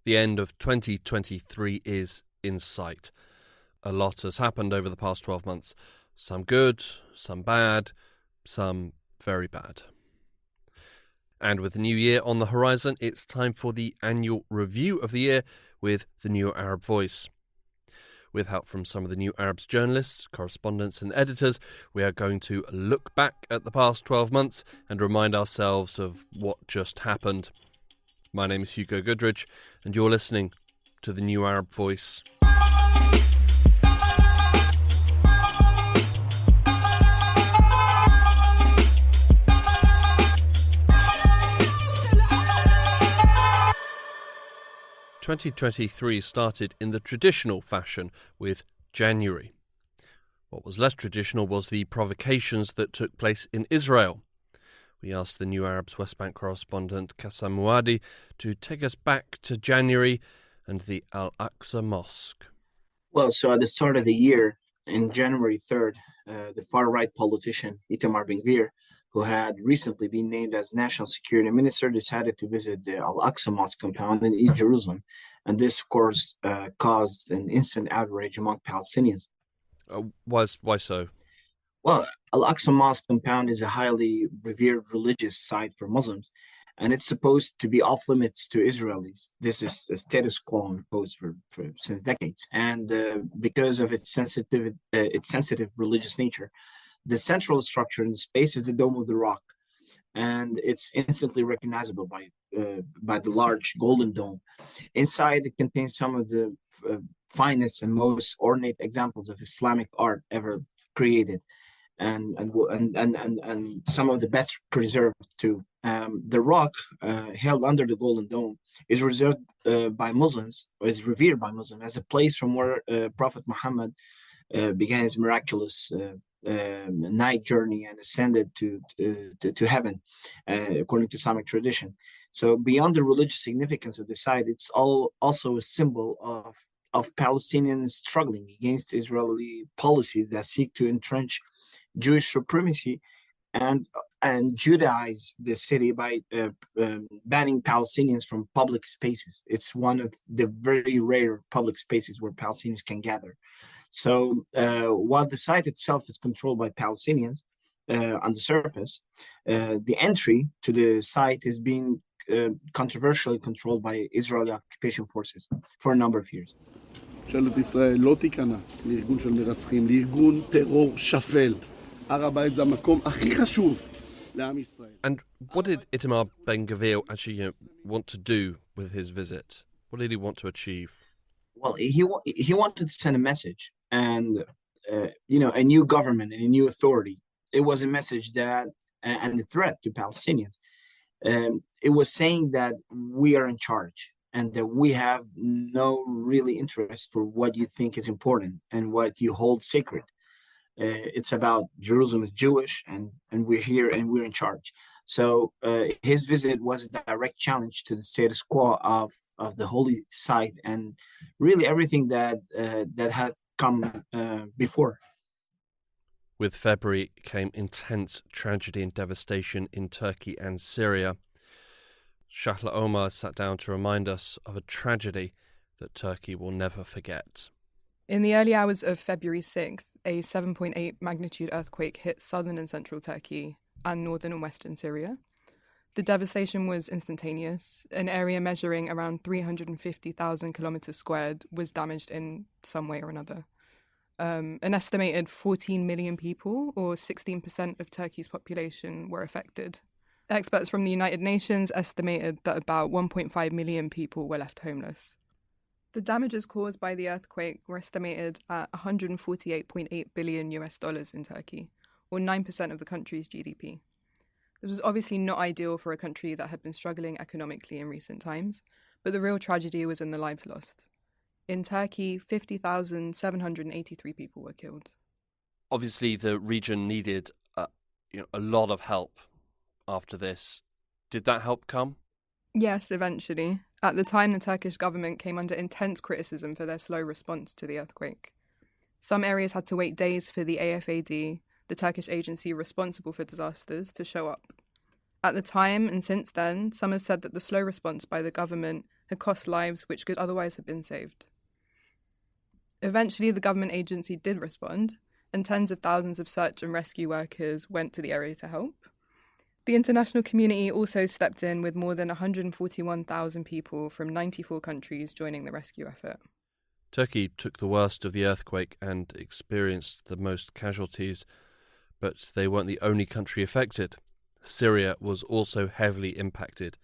The end of 2023 is in sight. A lot has happened over the past 12 months. Some good, some bad, some very bad. And with the new year on the horizon, it's time for the annual review of the year with the New Arab Voice. With help from some of the New Arab's journalists, correspondents and editors, we are going to look back at the past 12 months and remind ourselves of what just happened. My name is Hugo Goodridge, and you're listening to the New Arab Voice. "2023 started in the traditional fashion with January. What was less traditional was the provocations that took place in Israel. We asked the New Arab's West Bank correspondent Qassam Muadi to take us back to January and the Al-Aqsa Mosque. Well, so at the start of the year, in January 3rd, the far-right politician Itamar Ben-Gvir, who had recently been named as National Security Minister, decided to visit the Al-Aqsa Mosque compound in East Jerusalem. And this, of course, caused an instant outrage among Palestinians. Why so? Well, Al-Aqsa Mosque compound is a highly revered religious site for Muslims, and it's supposed to be off limits to Israelis. This is a status quo imposed for since decades, and because of its sensitive religious nature, the central structure in the space is the Dome of the Rock, and it's instantly recognizable by the large golden dome. Inside, it contains some of the finest and most ornate examples of Islamic art ever created, and some of the best preserved too. The rock held under the golden dome is reserved by Muslims, or is revered by Muslims as a place from where Prophet Muhammad began his miraculous night journey and ascended to heaven, according to Islamic tradition. So beyond the religious significance of the site, it's also a symbol of Palestinians struggling against Israeli policies that seek to entrench Jewish supremacy and Judaize the city by banning Palestinians from public spaces. It's one of the very rare public spaces where Palestinians can gather. So while the site itself is controlled by Palestinians on the surface, the entry to the site is being controversially controlled by Israeli occupation forces for a number of years. ממשלת ישראל לא תיכנע לארגון של מרצחים, לארגון טרור שפל. הר הבית זה המקום הכי חשוב לעם ישראל. And what did Itamar Ben-Gvir actually want to do with his visit? What did he want to achieve? Well, he wanted to send a message, and a new government and a new authority. It was a message that, and a threat to Palestinians. It was saying that we are in charge and that we have no really interest for what you think is important and what you hold sacred. It's about Jerusalem is Jewish, and we're here and we're in charge. So his visit was a direct challenge to the status quo of the holy site and really everything that had come before. With February came intense tragedy and devastation in Turkey and Syria. Shahla Omar sat down to remind us of a tragedy that Turkey will never forget. In the early hours of February 6th, a 7.8 magnitude earthquake hit southern and central Turkey and northern and western Syria. The devastation was instantaneous. An area measuring around 350,000 kilometers squared was damaged in some way or another. An estimated 14 million people, or 16% of Turkey's population, were affected. Experts from the United Nations estimated that about 1.5 million people were left homeless. The damages caused by the earthquake were estimated at $148.8 billion in Turkey, or 9% of the country's GDP. This was obviously not ideal for a country that had been struggling economically in recent times, but the real tragedy was in the lives lost. In Turkey, 50,783 people were killed. Obviously, the region needed a lot of help after this. Did that help come? Yes, eventually. At the time, the Turkish government came under intense criticism for their slow response to the earthquake. Some areas had to wait days for the AFAD, the Turkish agency responsible for disasters, to show up. At the time, and since then, some have said that the slow response by the government had cost lives which could otherwise have been saved. Eventually, the government agency did respond, and tens of thousands of search and rescue workers went to the area to help. The international community also stepped in with more than 141,000 people from 94 countries joining the rescue effort. Turkey took the worst of the earthquake and experienced the most casualties, but they weren't the only country affected. Syria was also heavily impacted.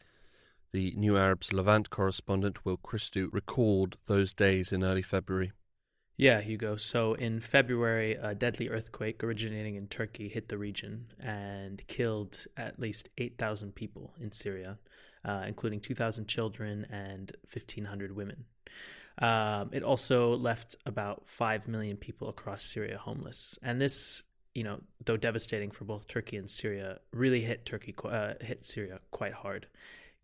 The New Arab's Levant correspondent Will Christou recalled those days in early February. Yeah, Hugo. So in February, a deadly earthquake originating in Turkey hit the region and killed at least 8,000 people in Syria, including 2,000 children and 1,500 women. It also left about 5 million people across Syria homeless. And this, though devastating for both Turkey and Syria, really hit Syria quite hard,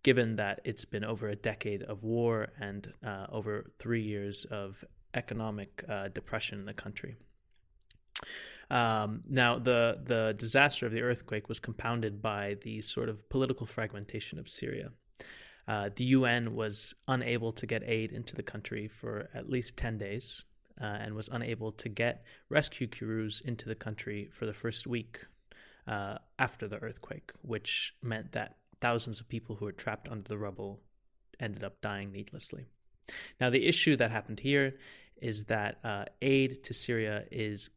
given that it's been over a decade of war and over 3 years of economic depression in the country. Now, the disaster of the earthquake was compounded by the sort of political fragmentation of Syria. The UN was unable to get aid into the country for at least 10 days and was unable to get rescue crews into the country for the first week after the earthquake, which meant that thousands of people who were trapped under the rubble ended up dying needlessly. Now, the issue that happened here is that aid to Syria is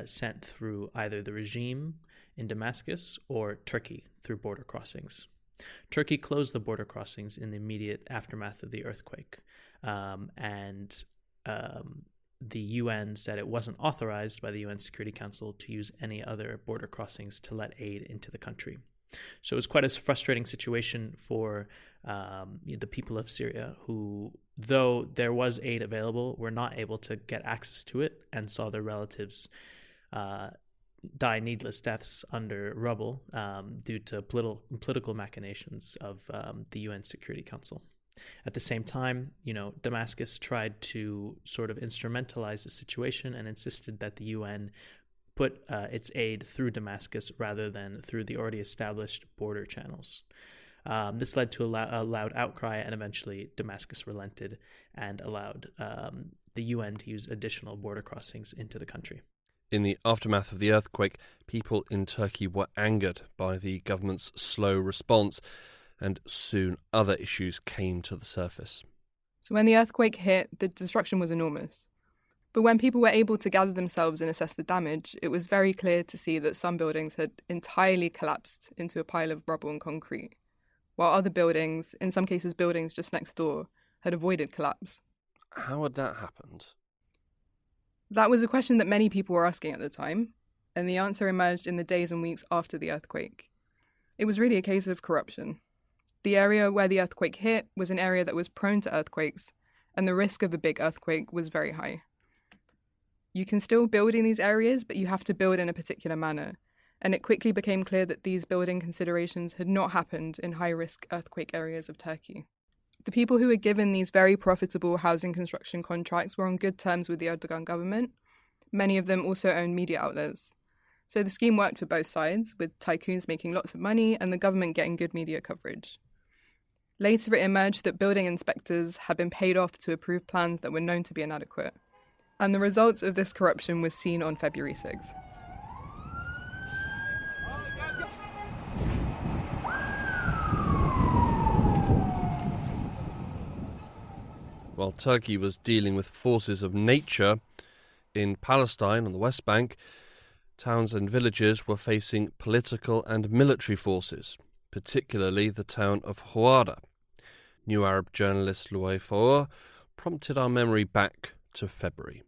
sent through either the regime in Damascus or Turkey through border crossings. Turkey closed the border crossings in the immediate aftermath of the earthquake, and the UN said it wasn't authorized by the UN Security Council to use any other border crossings to let aid into the country. So it was quite a frustrating situation for the people of Syria who, though there was aid available, were not able to get access to it and saw their relatives die needless deaths under rubble due to political machinations of the UN Security Council. At the same time, Damascus tried to sort of instrumentalize the situation and insisted that the UN put its aid through Damascus rather than through the already established border channels. This led to a loud outcry, and eventually Damascus relented and allowed the UN to use additional border crossings into the country. In the aftermath of the earthquake, people in Turkey were angered by the government's slow response, and soon other issues came to the surface. So when the earthquake hit, the destruction was enormous. But when people were able to gather themselves and assess the damage, it was very clear to see that some buildings had entirely collapsed into a pile of rubble and concrete, while other buildings, in some cases buildings just next door, had avoided collapse. How had that happened? That was a question that many people were asking at the time, and the answer emerged in the days and weeks after the earthquake. It was really a case of corruption. The area where the earthquake hit was an area that was prone to earthquakes, and the risk of a big earthquake was very high. You can still build in these areas, but you have to build in a particular manner, and it quickly became clear that these building considerations had not happened in high-risk earthquake areas of Turkey. The people who were given these very profitable housing construction contracts were on good terms with the Erdogan government. Many of them also owned media outlets. So the scheme worked for both sides, with tycoons making lots of money and the government getting good media coverage. Later it emerged that building inspectors had been paid off to approve plans that were known to be inadequate. And the results of this corruption was seen on February 6th. While Turkey was dealing with forces of nature, in Palestine on the West Bank, towns and villages were facing political and military forces, particularly the town of Hawara. New Arab journalist Louay Faour prompted our memory back to February.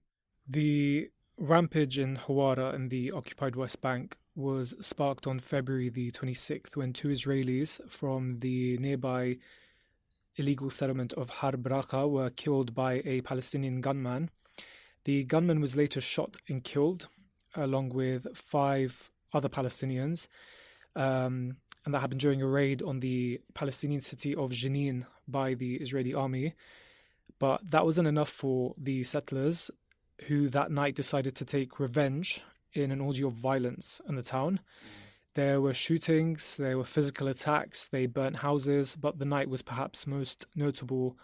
The rampage in Hawara in the occupied West Bank was sparked on February the 26th when two Israelis from the nearby illegal settlement of Harb Raqqa were killed by a Palestinian gunman. The gunman was later shot and killed, along with 5 other Palestinians, and that happened during a raid on the Palestinian city of Jenin by the Israeli army. But that wasn't enough for the settlers, who that night decided to take revenge in an orgy of violence in the town. There were shootings, there were physical attacks, they burnt houses, but the night was perhaps most notable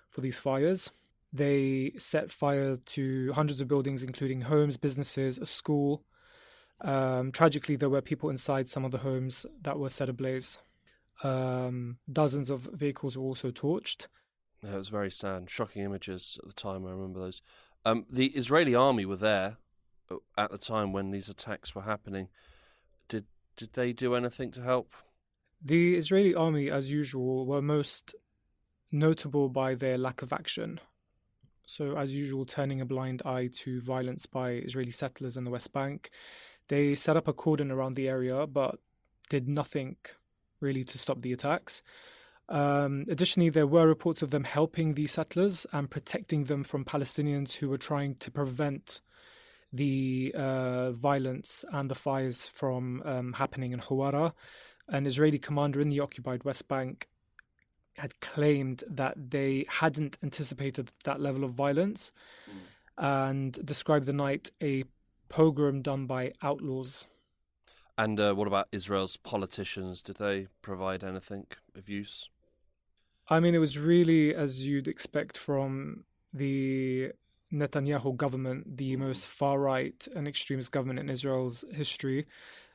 for these fires. They set fire to hundreds of buildings, including homes, businesses, a school. Tragically, there were people inside some of the homes that were set ablaze. Dozens of vehicles were also torched. Yeah, it was very sad. Shocking images at the time, I remember those. The Israeli army were there at the time when these attacks were happening. Did they do anything to help? The Israeli army, as usual, were most notable by their lack of action. So, as usual, turning a blind eye to violence by Israeli settlers in the West Bank. They set up a cordon around the area, but did nothing really to stop the attacks. Additionally, there were reports of them helping the settlers and protecting them from Palestinians who were trying to prevent the violence and the fires from happening in Hawara. An Israeli commander in the occupied West Bank had claimed that they hadn't anticipated that level of violence and described the night a pogrom done by outlaws. And what about Israel's politicians? Did they provide anything of use? I mean, it was really, as you'd expect from the Netanyahu government, the most far-right and extremist government in Israel's history.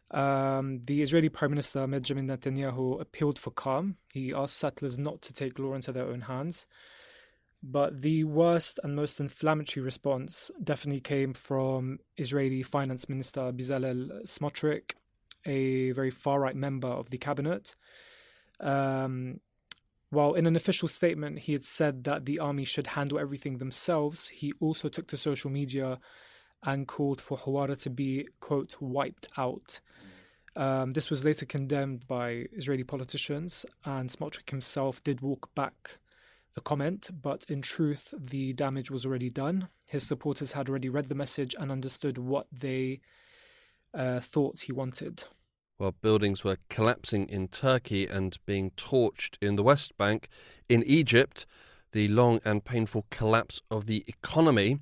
The Israeli Prime Minister Benjamin Netanyahu appealed for calm. He asked settlers not to take law into their own hands. But the worst and most inflammatory response definitely came from Israeli Finance Minister Bezalel Smotrich, a very far-right member of the cabinet. While in an official statement he had said that the army should handle everything themselves, he also took to social media and called for Hawara to be, quote, wiped out. This was later condemned by Israeli politicians, and Smotrich himself did walk back the comment, but in truth, the damage was already done. His supporters had already read the message and understood what they thought he wanted. Well, buildings were collapsing in Turkey and being torched in the West Bank. In Egypt, the long and painful collapse of the economy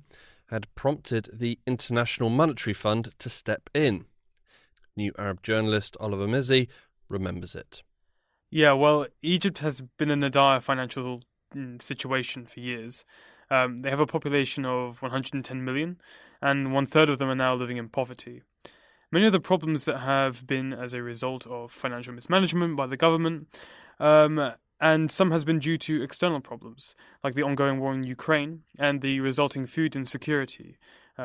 had prompted the International Monetary Fund to step in. New Arab journalist Oliver Mizzi remembers it. Yeah, well, Egypt has been in a dire financial situation for years. They have a population of 110 million, and 1/3 of them are now living in poverty. Many of the problems that have been as a result of financial mismanagement by the government, and some has been due to external problems, like the ongoing war in Ukraine and the resulting food insecurity.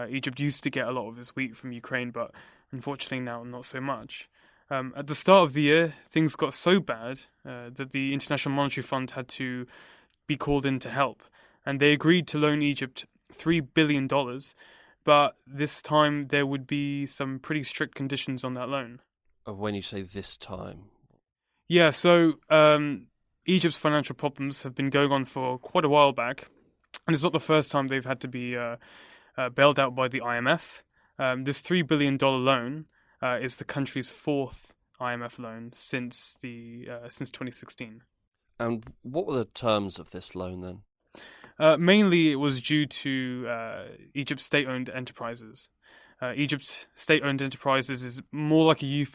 Egypt used to get a lot of its wheat from Ukraine, but unfortunately now not so much. At the start of the year, things got so bad that the International Monetary Fund had to be called in to help, and they agreed to loan Egypt $3 billion, but this time there would be some pretty strict conditions on that loan. When you say this time? Yeah, so Egypt's financial problems have been going on for quite a while back, and it's not the first time they've had to be bailed out by the IMF. This $3 billion loan is the country's fourth IMF loan since 2016. And what were the terms of this loan then? Mainly, it was due to Egypt's state-owned enterprises. Egypt's state-owned enterprises is more like a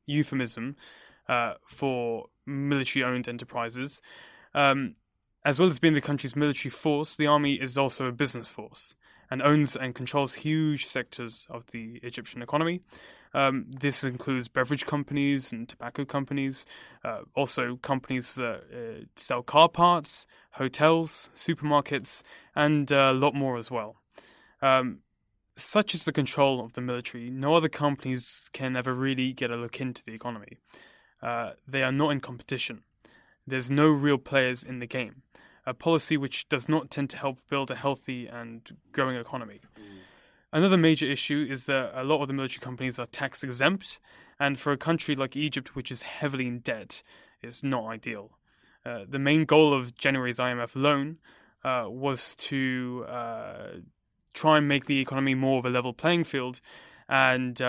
euphemism for military-owned enterprises. As well as being the country's military force, the army is also a business force and owns and controls huge sectors of the Egyptian economy. This includes beverage companies and tobacco companies, also companies that sell car parts, hotels, supermarkets, and a lot more as well. Such is the control of the military, no other companies can ever really get a look into the economy. They are not in competition. There's no real players in the game, a policy which does not tend to help build a healthy and growing economy. Another major issue is that a lot of the military companies are tax exempt, and for a country like Egypt, which is heavily in debt, it's not ideal. The main goal of January's IMF loan was to try and make the economy more of a level playing field and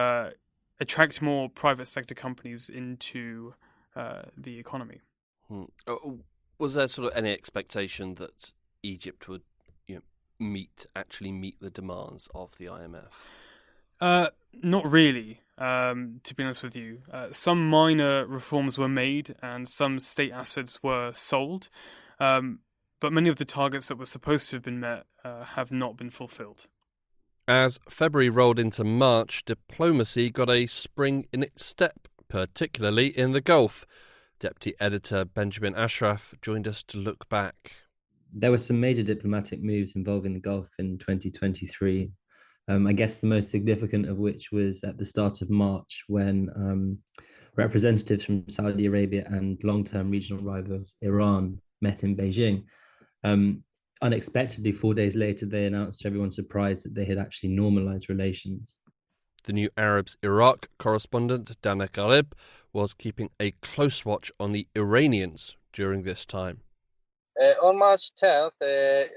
attract more private sector companies into the economy. Was there sort of any expectation that Egypt would actually meet the demands of the IMF? Not really. to be honest with you. Some minor reforms were made and some state assets were sold, but many of the targets that were supposed to have been met have not been fulfilled. As February rolled into March, diplomacy got a spring in its step, particularly in the Gulf. Deputy Editor Benjamin Ashraf joined us to look back. There were some major diplomatic moves involving the Gulf in 2023. I guess the most significant of which was at the start of March when representatives from Saudi Arabia and long-term regional rivals Iran met in Beijing. Unexpectedly, 4 days later, they announced to everyone's surprise that they had actually normalized relations. The New Arab's Iraq correspondent, Dana Ghalib, was keeping a close watch on the Iranians during this time. On March 10th,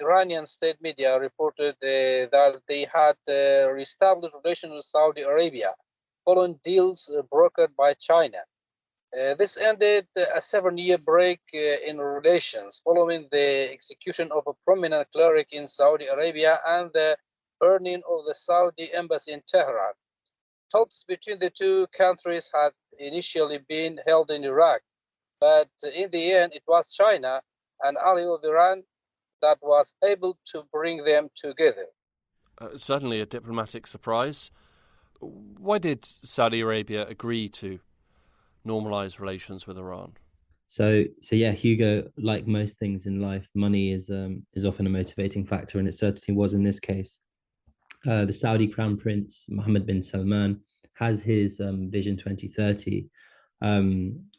Iranian state media reported that they had reestablished relations with Saudi Arabia following deals brokered by China. This ended a 7-year break in relations following the execution of a prominent cleric in Saudi Arabia and the burning of the Saudi embassy in Tehran. Talks between the two countries had initially been held in Iraq, but in the end it was China, an ally of Iran, that was able to bring them together. Certainly a diplomatic surprise. Why did Saudi Arabia agree to normalize relations with Iran? So yeah, Hugo, like most things in life, money is often a motivating factor, and it certainly was in this case. The Saudi Crown Prince Mohammed bin Salman has his Vision 2030,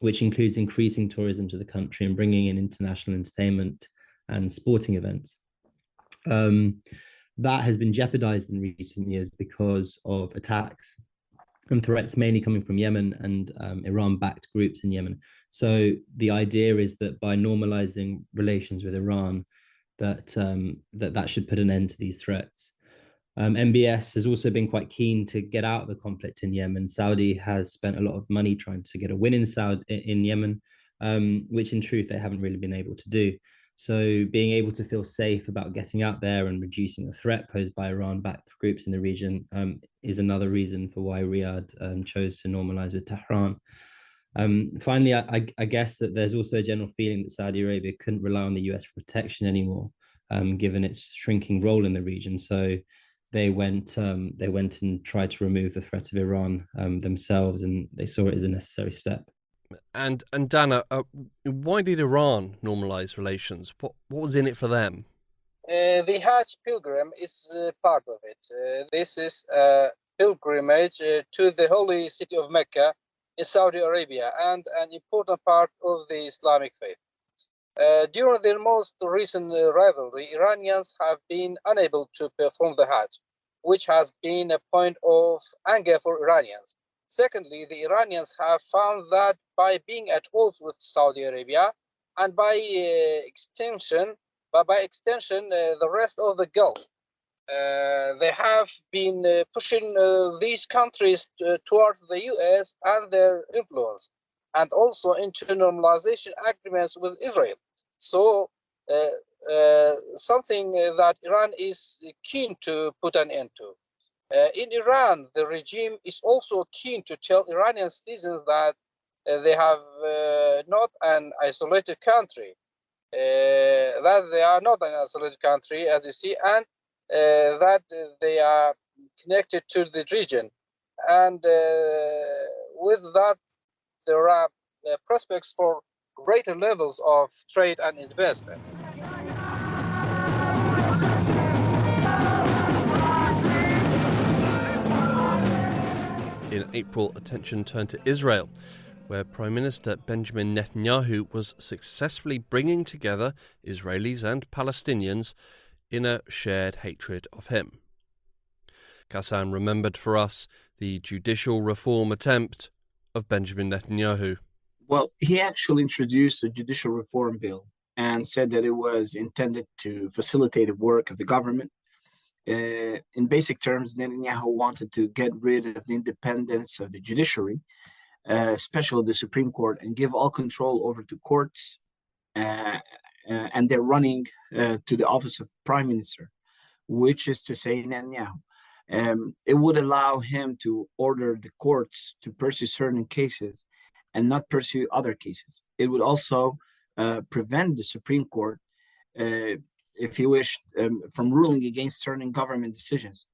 which includes increasing tourism to the country and bringing in international entertainment and sporting events. That has been jeopardized in recent years because of attacks and threats mainly coming from Yemen and Iran-backed groups in Yemen. So the idea is that by normalizing relations with Iran, that should put an end to these threats. MBS has also been quite keen to get out of the conflict in Yemen. Saudi has spent a lot of money trying to get a win in Yemen, which in truth they haven't really been able to do. So being able to feel safe about getting out there and reducing the threat posed by Iran-backed groups in the region is another reason for why Riyadh chose to normalize with Tehran. Finally, I guess that there's also a general feeling that Saudi Arabia couldn't rely on the US for protection anymore, given its shrinking role in the region. So they went and tried to remove the threat of Iran themselves, and they saw it as a necessary step. And Dana, why did Iran normalize relations? What was in it for them? The Hajj pilgrim is part of it. This is a pilgrimage to the holy city of Mecca in Saudi Arabia and an important part of the Islamic faith. During their most recent rivalry, Iranians have been unable to perform the Hajj, which has been a point of anger for Iranians. Secondly, the Iranians have found that by being at odds with Saudi Arabia and by extension, the rest of the Gulf, they have been pushing these countries towards the US and their influence, and also into normalization agreements with Israel. So something that Iran is keen to put an end to. In Iran, the regime is also keen to tell Iranian citizens that they have not an isolated country, that they are not an isolated country, as you see, and that they are connected to the region. And with that, there are prospects for greater levels of trade and investment. In April, attention turned to Israel, where Prime Minister Benjamin Netanyahu was successfully bringing together Israelis and Palestinians in a shared hatred of him. Ghassan remembered for us the judicial reform attempt of Benjamin Netanyahu. Well, he actually introduced a judicial reform bill and said that it was intended to facilitate the work of the government. In basic terms, Netanyahu wanted to get rid of the independence of the judiciary, especially the Supreme Court, and give all control over to courts, and they're running to the office of Prime Minister, which is to say Netanyahu. It would allow him to order the courts to pursue certain cases and not pursue other cases. It would also prevent the Supreme Court, if you wish, from ruling against certain government decisions.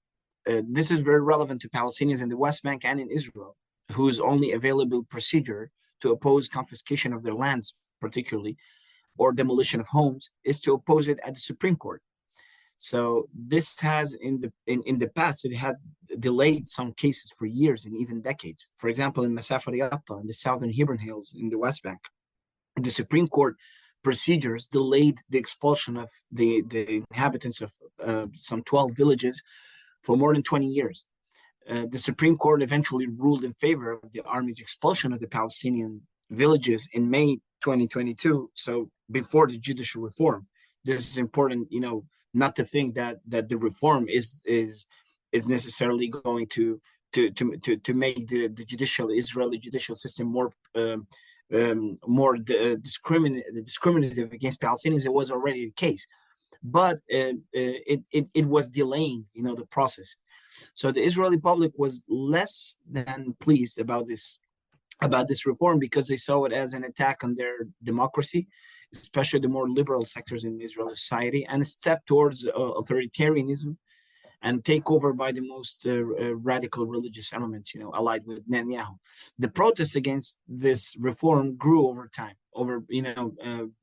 This is very relevant to Palestinians in the West Bank and in Israel, whose only available procedure to oppose confiscation of their lands, particularly, or demolition of homes, is to oppose it at the Supreme Court. So this has, in the past, it has delayed some cases for years and even decades. For example, in Masafat Yatta, in the southern Hebron Hills in the West Bank, the Supreme Court procedures delayed the expulsion of the inhabitants of some 12 villages for more than 20 years. The Supreme Court eventually ruled in favor of the army's expulsion of the Palestinian villages in May 2022, so before the judicial reform. This is important, not to think that the reform is necessarily going to make the Israeli judicial system more discriminative against Palestinians. It was already the case, but it was delaying, the process. So the Israeli public was less than pleased about this reform because they saw it as an attack on their democracy, especially the more liberal sectors in Israeli society, and a step towards authoritarianism and takeover by the most radical religious elements, allied with Netanyahu. The protests against this reform grew over time.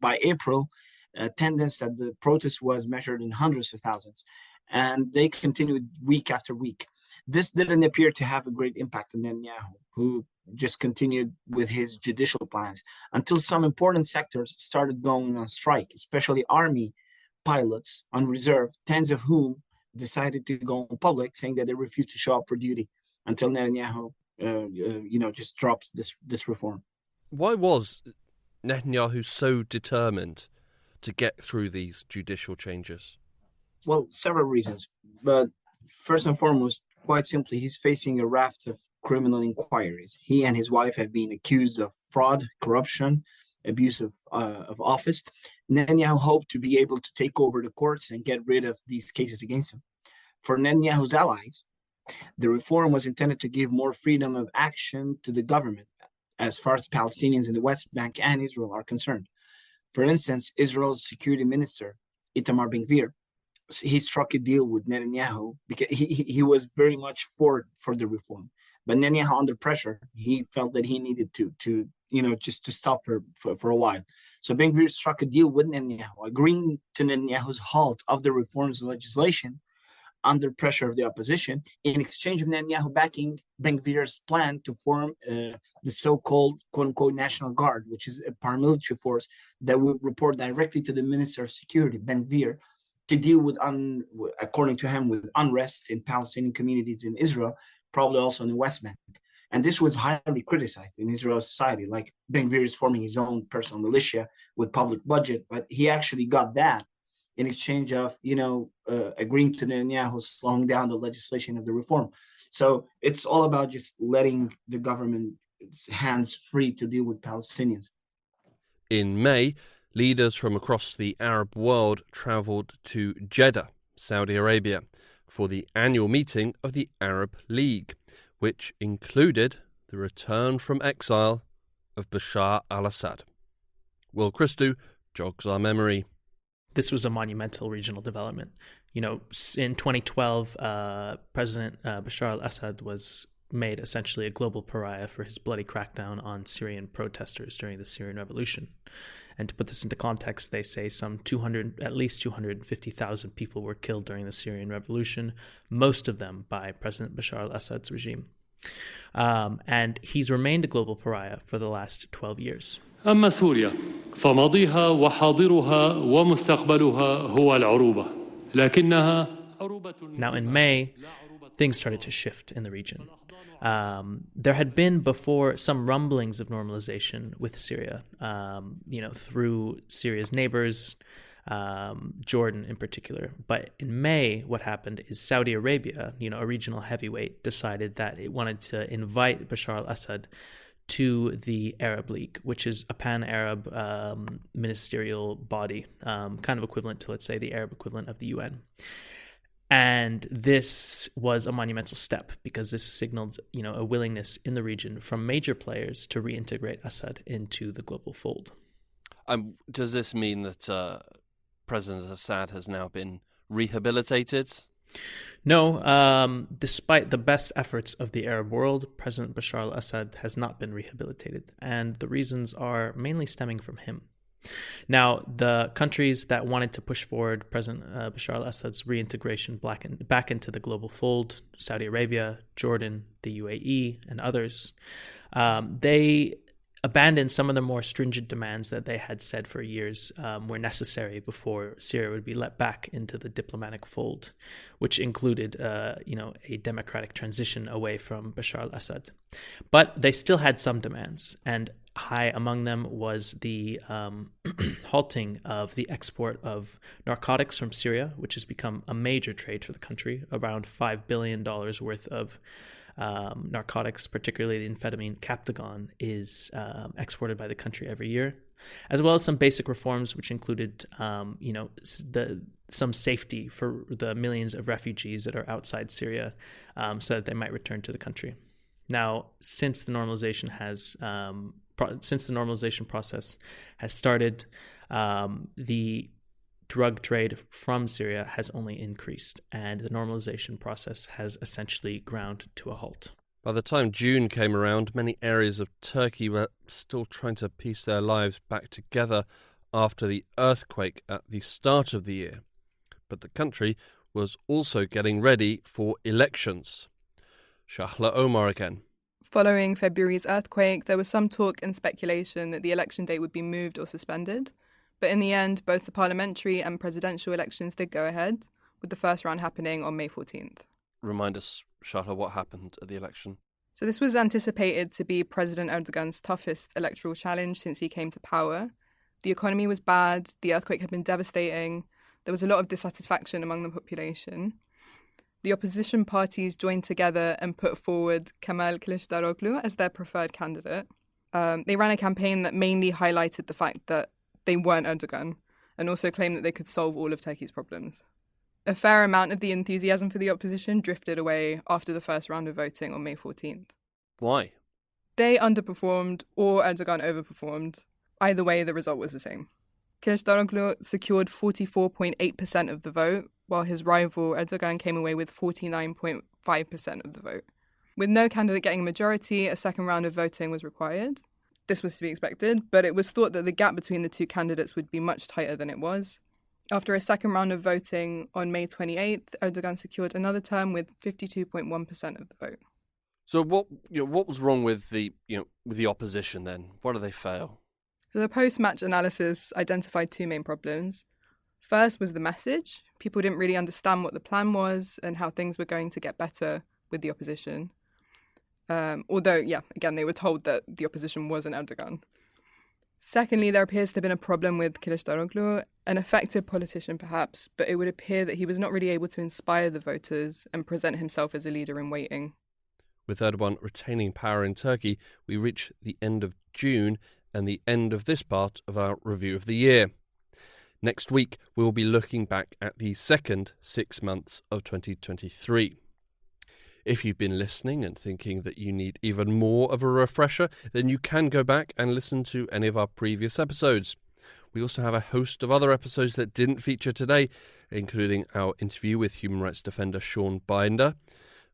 By April, attendance at the protest was measured in hundreds of thousands, and they continued week after week. This didn't appear to have a great impact on Netanyahu, who just continued with his judicial plans until some important sectors started going on strike, especially army pilots on reserve, tens of whom decided to go in public, saying that they refused to show up for duty until Netanyahu, just drops this reform. Why was Netanyahu so determined to get through these judicial changes? Well, several reasons, but first and foremost, quite simply, he's facing a raft of criminal inquiries. He and his wife have been accused of fraud, corruption, abuse of office. Netanyahu hoped to be able to take over the courts and get rid of these cases against him. For Netanyahu's allies, the reform was intended to give more freedom of action to the government as far as Palestinians in the West Bank and Israel are concerned. For instance, Israel's security minister, Itamar Ben-Gvir, he struck a deal with Netanyahu because he was very much for the reform. But Netanyahu, under pressure, he felt that he needed to just to stop for a while. So Ben-Gvir struck a deal with Netanyahu, agreeing to Netanyahu's halt of the reforms legislation under pressure of the opposition, in exchange of Netanyahu backing Ben-Gvir's plan to form the so-called quote-unquote National Guard, which is a paramilitary force that would report directly to the Minister of Security, Ben-Gvir, to deal with, according to him, with unrest in Palestinian communities in Israel, probably also in the West Bank. And this was highly criticized in Israeli society. Like Ben-Gvir is forming his own personal militia with public budget, but he actually got that in exchange of, agreeing to Netanyahu slowing down the legislation of the reform. So it's all about just letting the government's hands free to deal with Palestinians. In May, leaders from across the Arab world travelled to Jeddah, Saudi Arabia, for the annual meeting of the Arab League, which included the return from exile of Bashar al-Assad. Will Christou jogs our memory. This was a monumental regional development. In 2012, President Bashar al-Assad was made essentially a global pariah for his bloody crackdown on Syrian protesters during the Syrian Revolution. And to put this into context, they say at least 250,000 people were killed during the Syrian Revolution, most of them by President Bashar al-Assad's regime. And he's remained a global pariah for the last 12 years. أما سوريا فماضيها وحاضرها ومستقبلها هو العروبة لكنها عروبة. Now in May, things started to shift in the region. There had been before some rumblings of normalization with Syria, through Syria's neighbors, Jordan in particular. But in May, what happened is Saudi Arabia, a regional heavyweight, decided that it wanted to invite Bashar al-Assad to the Arab League, which is a pan-Arab ministerial body, kind of equivalent to, let's say, the Arab equivalent of the UN. And this was a monumental step because this signaled, a willingness in the region from major players to reintegrate Assad into the global fold. Does this mean that President Assad has now been rehabilitated? No, despite the best efforts of the Arab world, President Bashar al-Assad has not been rehabilitated, and the reasons are mainly stemming from him. Now, the countries that wanted to push forward President Bashar al-Assad's reintegration back into the global fold, Saudi Arabia, Jordan, the UAE, and others, they abandoned some of the more stringent demands that they had said for years were necessary before Syria would be let back into the diplomatic fold, which included, a democratic transition away from Bashar al-Assad. But they still had some demands, and high among them was the halting of the export of narcotics from Syria, which has become a major trade for the country. Around $5 billion worth of narcotics, particularly the amphetamine Captagon, is exported by the country every year, as well as some basic reforms, which included, some safety for the millions of refugees that are outside Syria, so that they might return to the country. Now, since the normalization process has started, the drug trade from Syria has only increased, and the normalization process has essentially ground to a halt. By the time June came around, many areas of Turkey were still trying to piece their lives back together after the earthquake at the start of the year. But the country was also getting ready for elections. Shahla Omar again. Following February's earthquake, there was some talk and speculation that the election date would be moved or suspended. But in the end, both the parliamentary and presidential elections did go ahead, with the first round happening on May 14th. Remind us, Shahla, what happened at the election? So this was anticipated to be President Erdogan's toughest electoral challenge since he came to power. The economy was bad, the earthquake had been devastating, there was a lot of dissatisfaction among the population. The opposition parties joined together and put forward Kemal Kılıçdaroğlu as their preferred candidate. They ran a campaign that mainly highlighted the fact that they weren't Erdogan, and also claimed that they could solve all of Turkey's problems. A fair amount of the enthusiasm for the opposition drifted away after the first round of voting on May 14th. Why? They underperformed or Erdogan overperformed. Either way, the result was the same. Kılıçdaroğlu secured 44.8% of the vote, while his rival Erdogan came away with 49.5% of the vote. With no candidate getting a majority, a second round of voting was required. This was to be expected, but it was thought that the gap between the two candidates would be much tighter than it was. After a second round of voting on May 28th, Erdogan secured another term with 52.1% of the vote. So what was wrong with the opposition then? Why did they fail? So the post-match analysis identified two main problems. First was the message. People didn't really understand what the plan was and how things were going to get better with the opposition. Although, again, they were told that the opposition wasn't Erdogan. Secondly, there appears to have been a problem with Kılıçdaroğlu, an effective politician perhaps, but it would appear that he was not really able to inspire the voters and present himself as a leader in waiting. With Erdogan retaining power in Turkey, we reach the end of June and the end of this part of our review of the year. Next week, we will be looking back at the second 6 months of 2023. If you've been listening and thinking that you need even more of a refresher, then you can go back and listen to any of our previous episodes. We also have a host of other episodes that didn't feature today, including our interview with human rights defender Sean Binder,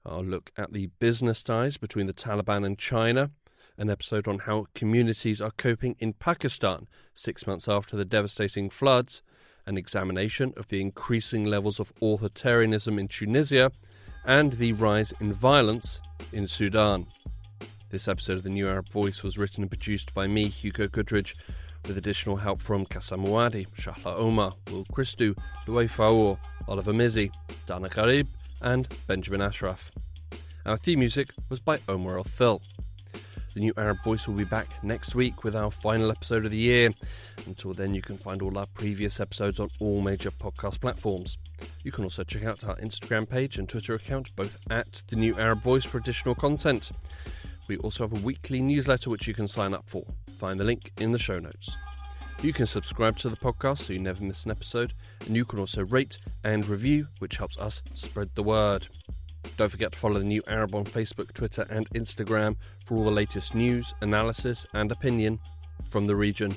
our look at the business ties between the Taliban and China, an episode on how communities are coping in Pakistan 6 months after the devastating floods, an examination of the increasing levels of authoritarianism in Tunisia, and the rise in violence in Sudan. This episode of The New Arab Voice was written and produced by me, Hugo Goodridge, with additional help from Kassam Mouadi, Shahla Omar, Will Christou, Louay Faour, Oliver Mizzi, Dana Karib, and Benjamin Ashraf. Our theme music was by Omar El-Fil. The New Arab Voice will be back next week with our final episode of the year. Until then, you can find all our previous episodes on all major podcast platforms. You can also check out our Instagram page and Twitter account, both at The New Arab Voice, for additional content. We also have a weekly newsletter which you can sign up for. Find the link in the show notes. You can subscribe to the podcast so you never miss an episode, And you can also rate and review, which helps us spread the word. Don't forget to follow the New Arab on Facebook, Twitter and Instagram for all the latest news, analysis and opinion from the region.